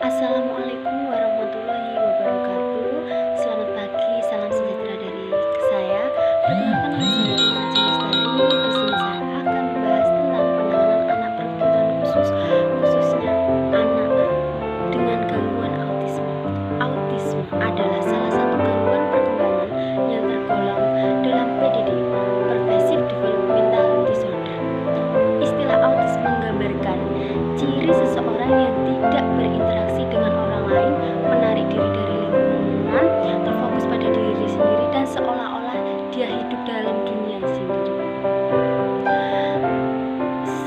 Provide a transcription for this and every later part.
Assalamualaikum warahmatullahi wabarakatuh. Selamat pagi, salam sejahtera dari saya. Perkenalkan nama saya Tina Lestari. Di sini saya akan membahas tentang penanganan anak berkebutuhan khusus, khususnya anak dengan gangguan autisme. Autisme adalah salah satu gangguan perkembangan yang tergolong dalam PDD, Pervasive Developmental Disorder. Istilah autis menggambarkan ciri seseorang yang tidak berinteraksi dengan orang lain, menarik diri dari lingkungan, terfokus pada diri sendiri, dan seolah-olah dia hidup dalam dunia sendiri.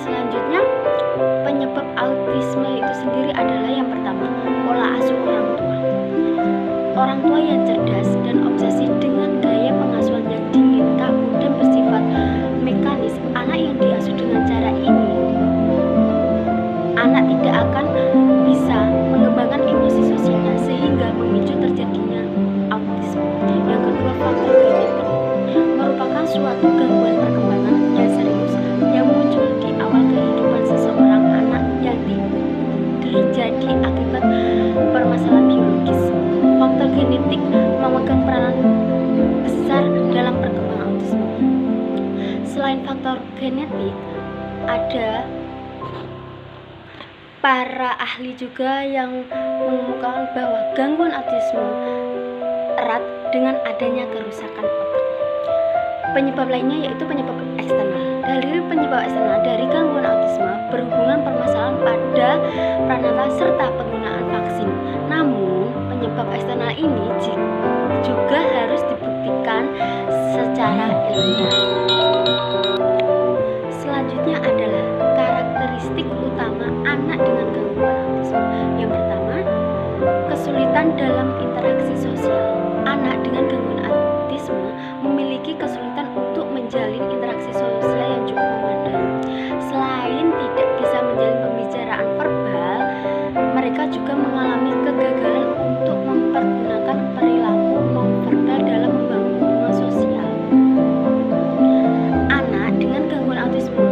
Selanjutnya, penyebab autisme itu sendiri adalah yang pertama, pola asuh orang tua. Orang tua yang cerdas dan obsesi dengan gaya pengasuhan yang dingin, kaku, dan bersifat mekanis. Anak yang diasuh dengan cara ini, anak tidak akan bisa mengembangkan emosi sosialnya sehingga memicu terjadinya autisme. Yang kedua, faktor genetik merupakan suatu gangguan perkembangan yang serius yang muncul di awal kehidupan seseorang anak yang terjadi akibat permasalahan biologis. Faktor genetik memegang peranan besar dalam perkembangan autisme. Selain faktor genetik, ada para ahli juga yang mengemukakan bahwa gangguan autisme erat dengan adanya kerusakan otak. Penyebab lainnya yaitu penyebab eksternal. Dari penyebab eksternal dari gangguan autisme berhubungan permasalahan pada pranata serta penggunaan vaksin. Namun, penyebab eksternal ini juga harus dibuktikan secara ilmiah. Selanjutnya adalah karakteristik utama anak dengan gangguan autisme. Yang pertama, kesulitan dalam interaksi sosial. Anak dengan gangguan autisme memiliki kesulitan untuk menjalin interaksi sosial yang cukup memadai. Selain tidak bisa menjalin pembicaraan verbal, mereka juga mengalami kegagalan untuk mempergunakan perilaku nonverbal dalam membangun hubungan sosial. Anak dengan gangguan autisme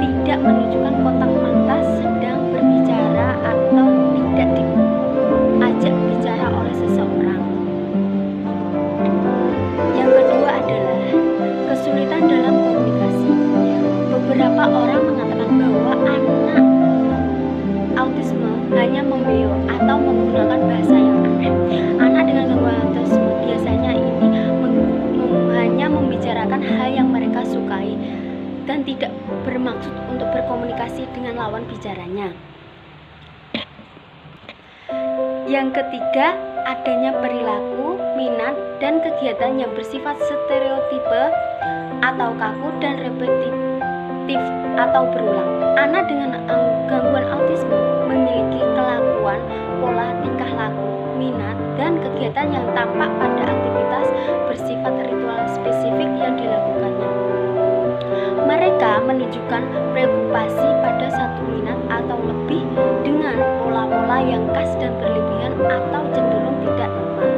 tidak menunjukkan kontak mata sedang berbicara atau tidak diajak bicara oleh seseorang. Yang kedua adalah kesulitan dalam komunikasi. Beberapa orang mengatakan bahwa anak autisme hanya membeo atau menggunakan bahasa yang aneh. Anak dengan gangguan autisme biasanya ini hanya membicarakan hal yang mereka sukai dan tidak bermaksud untuk berkomunikasi dengan lawan bicaranya. Yang ketiga, adanya perilaku, minat, dan kegiatan yang bersifat stereotipe atau kaku dan repetitif atau berulang. Anak dengan gangguan autisme memiliki kelakuan, pola tingkah laku, minat, dan kegiatan yang tampak pada aktivitas bersifat ritual spesifik yang dilakukannya. Mereka menunjukkan preokupasi pada satu minat atau lebih dengan pola-pola yang khas dan berlebihan atau cenderung tidak normal.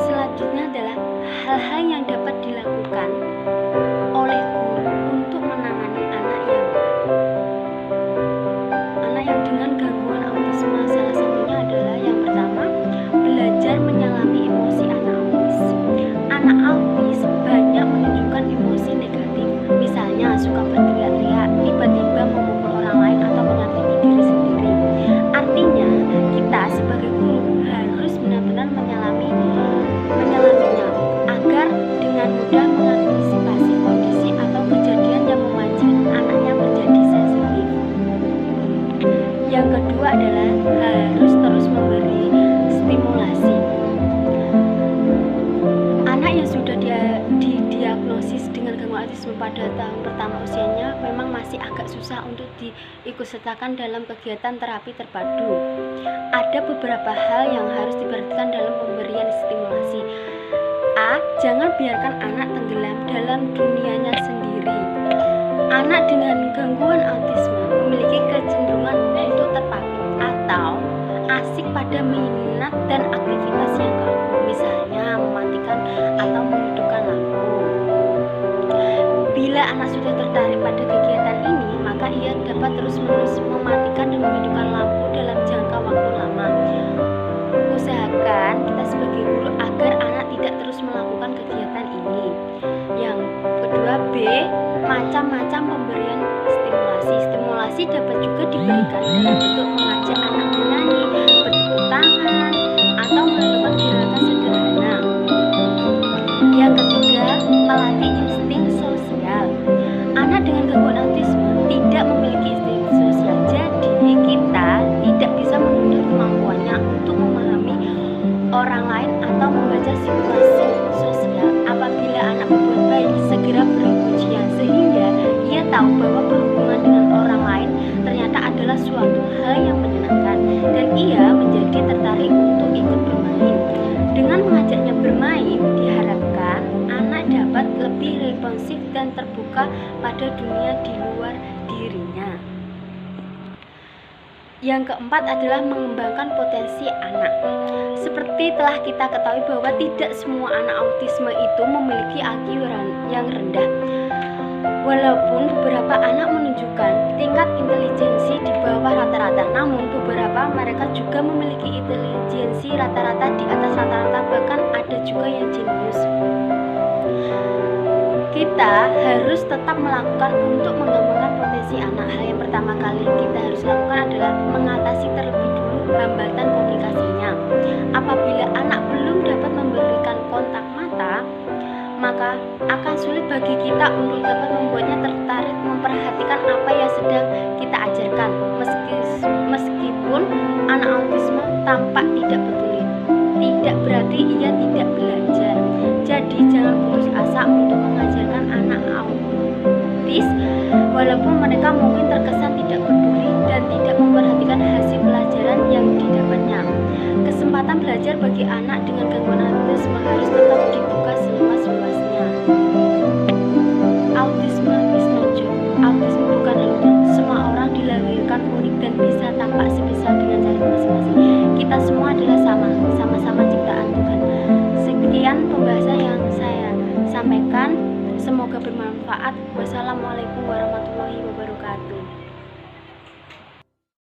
Selanjutnya adalah hal-hal yang dapat dilakukan oleh guru untuk menangani anak yang dengan gangguan autisme. Salah satunya adalah yang pertama, belajar menyelami emosi anak autis. Anak autis banyak menunjukkan emosi negatif, misalnya suka berteriak-teriak, tiba-tiba memukul orang lain atau menyakiti diri sendiri. Artinya, kita sebagai guru harus benar-benar menyelaminya agar dengan mudah mengantisipasi kondisi atau kejadian yang memancing anaknya menjadi sensitif. Yang kedua adalah harus terus memberi stimulasi. Anak yang sudah didiagnosis dengan gangguan autisme pada tahun pertama usianya memang masih agak susah untuk diikutsertakan dalam kegiatan terapi terpadu. Ada beberapa hal yang harus diperhatikan dalam pemberian stimulasi. A. Jangan biarkan anak tenggelam dalam dunianya sendiri. Anak dengan gangguan autisme memiliki kecenderungan untuk terpaku atau asik pada minat dan aktivitas yang kaku, misalnya mematikan atau menghidupkan lampu. Bila anak sudah tertarik pada kegiatan ini, maka ia dapat terus-menerus mematikan dan menghidupkan lampu dalam melakukan kegiatan ini. Yang kedua, B, macam-macam pemberian stimulasi. Stimulasi dapat juga diberikan dalam bentuk mengajak anak menyanyi, bertepuk tangan, atau melakukan gerakan sederhana. Yang ketiga, melatih insting sosial. Anak dengan gangguan autisme tidak memiliki insting sosial, jadi kita tidak bisa menuntut kemampuannya untuk memahami orang lain atau membaca situasi sosial. Apabila anak berbuat baik, segera beri pujian sehingga ia tahu bahwa berhubungan dengan orang lain ternyata adalah suatu hal yang menyenangkan dan ia menjadi tertarik untuk ikut bermain. Dengan mengajaknya bermain, diharapkan anak dapat lebih responsif dan terbuka pada dunia di luar dirinya. Yang keempat adalah mengembangkan potensi anak. Seperti telah kita ketahui bahwa tidak semua anak autisme itu memiliki IQ yang rendah. Walaupun beberapa anak menunjukkan tingkat intelijensi di bawah rata-rata, namun beberapa mereka juga memiliki intelijensi rata-rata di atas rata-rata, bahkan ada juga yang jenius. Kita harus tetap melakukan untuk mengembangkan potensi anak. Hal yang pertama kali kita harus lakukan adalah mengatasi terlebih dulu hambatan komunikasinya. Apabila anak belum dapat memberikan kontak mata, maka akan sulit bagi kita untuk dapat membuatnya tertarik memperhatikan apa yang sedang kita ajarkan. Meskipun anak autisme tampak tidak peduli, tidak berarti ia tidak belajar. Jadi jangan putus asa untuk mengajarkan anak autis, walaupun mereka mungkin terkesan tidak peduli dan tidak memperhatikan hasil pelajaran yang didapatnya. Kesempatan belajar bagi anak dengan gangguan autisme harus tetap dibuka seluas-luasnya. Autisme is no joke. Autisme bukan haluan. Semua orang dilahirkan unik dan bisa tampak spesial dengan cara masing-masing. Kita semua adalah sama-sama ciptaan Tuhan. Sekian pembahasan yang saya sampaikan. Semoga bermanfaat. Wassalamualaikum warahmatullahi wabarakatuh.